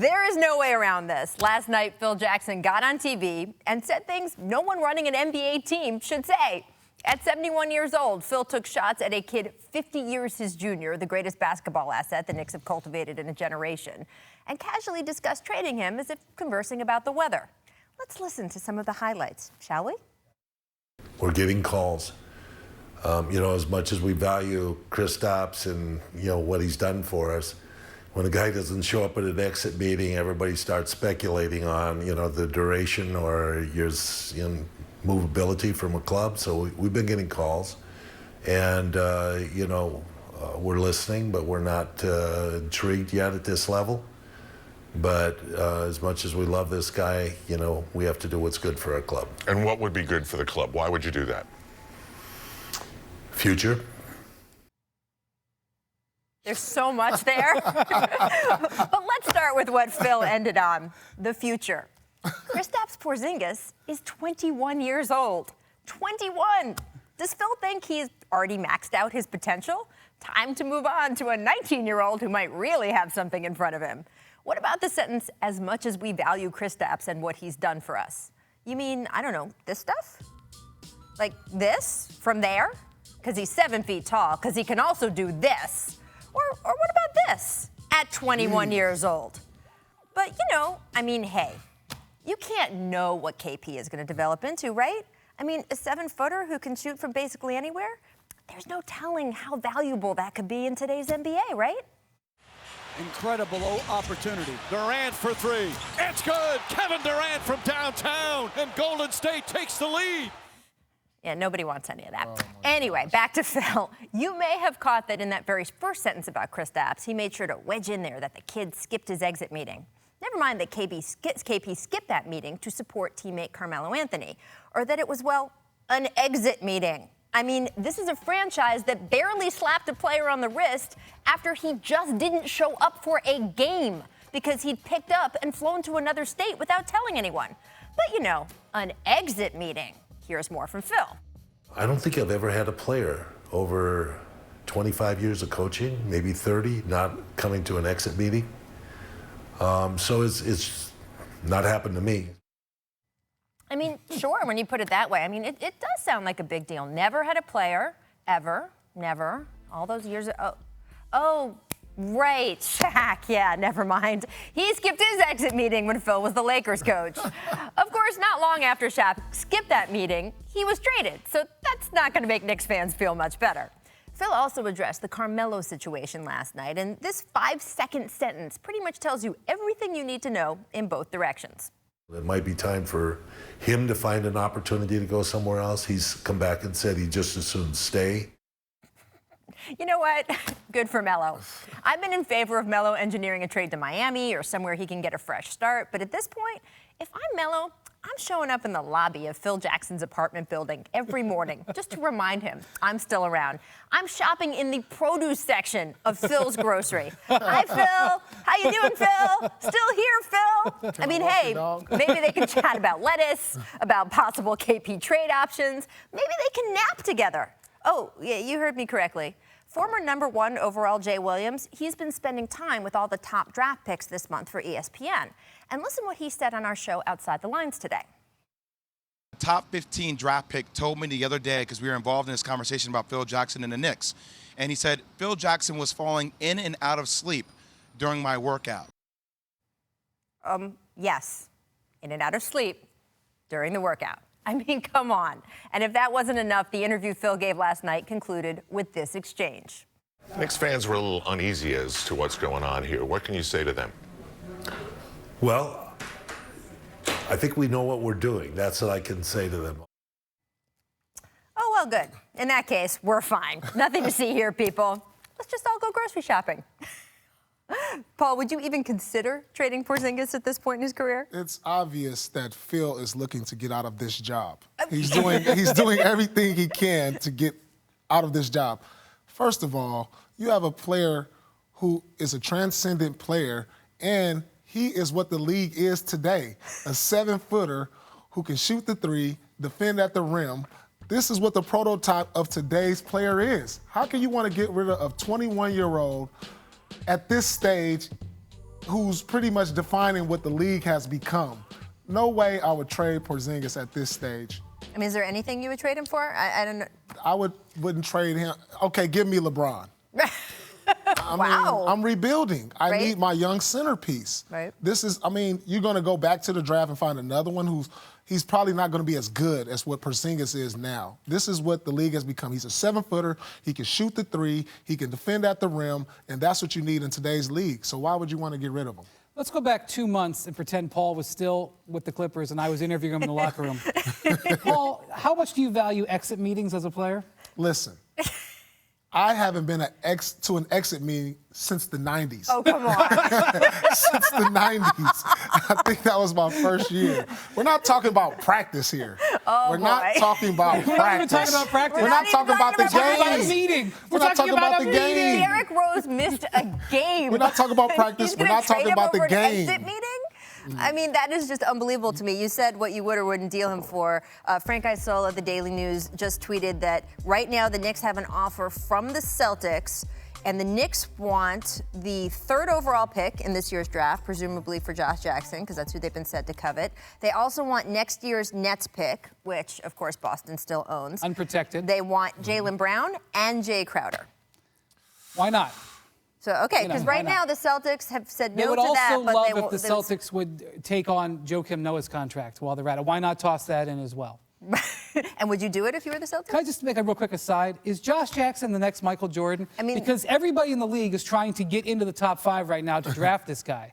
There is no way around this. Last night, Phil Jackson got on TV and said things no one running an NBA team should say. At 71 years old, Phil took shots at a kid 50 years his junior, the greatest basketball asset the Knicks have cultivated in a generation, and casually discussed trading him as if conversing about the weather. Let's listen to some of the highlights, shall we? We're getting calls. As much as we value Kristaps and, what he's done for us, when a guy doesn't show up at an exit meeting, everybody starts speculating on, the duration or his movability from a club. So we've been getting calls, and, we're listening, but we're not intrigued yet at this level. But as much as we love this guy, we have to do what's good for our club. And what would be good for the club? Why would you do that? Future. There's so much there. But let's start with what Phil ended on, the future. Kristaps Porzingis is 21 years old. 21! Does Phil think he's already maxed out his potential? Time to move on to a 19-year-old who might really have something in front of him. What about the sentence, as much as we value Kristaps and what he's done for us? You mean, I don't know, this stuff? Like this? From there? Because he's 7 feet tall, because he can also do this. Or what about this? At 21 years old. But, hey, you can't know what KP is going to develop into, right? I mean, a 7-footer who can shoot from basically anywhere? There's no telling how valuable that could be in today's NBA, right? Incredible opportunity. Durant for three. It's good. Kevin Durant from downtown. And Golden State takes the lead. Yeah, nobody wants any of that. Anyway, back to Phil. You may have caught that in that very first sentence about Kristaps, he made sure to wedge in there that the kid skipped his exit meeting. Never mind that KP skipped that meeting to support teammate Carmelo Anthony, or that it was, an exit meeting. I mean, this is a franchise that barely slapped a player on the wrist after he just didn't show up for a game because he'd picked up and flown to another state without telling anyone. But, an exit meeting. Here's more from Phil. I don't think I've ever had a player over 25 years of coaching, maybe 30, not coming to an exit meeting. So it's not happened to me. I mean, sure, when you put it that way. I mean, it does sound like a big deal. Never had a player, ever, never, all those years. Oh, right, Shaq. Yeah, never mind. He skipped his exit meeting when Phil was the Lakers coach. Of course, not long after Shaq skipped that meeting, he was traded. So that's not going to make Knicks fans feel much better. Phil also addressed the Carmelo situation last night, and this 5-second sentence pretty much tells you everything you need to know in both directions. It might be time for him to find an opportunity to go somewhere else. He's come back and said he'd just as soon stay. You know what? Good for Melo. I've been in favor of Melo engineering a trade to Miami or somewhere he can get a fresh start. But at this point, if I'm Melo, I'm showing up in the lobby of Phil Jackson's apartment building every morning just to remind him I'm still around. I'm shopping in the produce section of Phil's grocery. Hi, Phil. How you doing, Phil? Still here, Phil? I mean, hey, maybe they can chat about lettuce, about possible KP trade options. Maybe they can nap together. Oh, yeah, you heard me correctly. Former #1 overall Jay Williams, he's been spending time with all the top draft picks this month for ESPN. And listen what he said on our show Outside the Lines today. The top 15 draft pick told me the other day, because we were involved in this conversation about Phil Jackson and the Knicks, and he said Phil Jackson was falling in and out of sleep during my workout. Yes, in and out of sleep during the workout. I mean, come on. And if that wasn't enough, the interview Phil gave last night concluded with this exchange. Knicks fans were a little uneasy as to what's going on here. What can you say to them? Well, I think we know what we're doing. That's what I can say to them. Oh, well, good. In that case, we're fine. Nothing to see here, people. Let's just all go grocery shopping. Paul, would you even consider trading Porzingis at this point in his career? It's obvious that Phil is looking to get out of this job. He's doing everything he can to get out of this job. First of all, you have a player who is a transcendent player, and he is what the league is today, a 7-footer who can shoot the three, defend at the rim. This is what the prototype of today's player is. How can you want to get rid of a 21-year-old at this stage who's pretty much defining what the league has become. No way I would trade Porzingis at this stage. I mean, is there anything you would trade him for? I don't know. I wouldn't trade him. Okay, give me LeBron. I Wow. mean, I'm rebuilding. I Right. need my young centerpiece. Right. You're going to go back to the draft and find another one he's probably not going to be as good as what Porzingis is now. This is what the league has become. He's a 7-footer. He can shoot the three. He can defend at the rim, and that's what you need in today's league. So why would you want to get rid of him? Let's go back 2 months and pretend Paul was still with the Clippers and I was interviewing him in the locker room. Paul, how much do you value exit meetings as a player? Listen, I haven't been to an exit meeting since the 90s. Oh, come on. Since the 90s. I think that was my first year. We're not talking about practice here. Oh, We're not boy. talking about We're not even practice. talking about practice. We're not talking about the We're talking about a game. meeting. We're not talking about the game. Derrick Rose missed a game. We're not talking about practice. He's We're gonna not talking trade him about the over an game. exit meeting? I mean, that is just unbelievable to me. You said what you would or wouldn't deal him for. Frank Isola of the Daily News just tweeted that right now the Knicks have an offer from the Celtics, and the Knicks want the 3rd overall pick in this year's draft, presumably for Josh Jackson, because that's who they've been said to covet. They also want next year's Nets pick, which, of course, Boston still owns. Unprotected. They want Jaylen Brown and Jay Crowder. Why not? So, okay, You know, because why right not? now the Celtics have said They no would to also that, but love they if won't. the Celtics would take on Joakim Noah's contract while they're at it. Why not toss that in as well? And would you do it if you were the Celtics? Can I just make a real quick aside? Is Josh Jackson the next Michael Jordan? I mean- because everybody in the league is trying to get into the top 5 right now to draft this guy.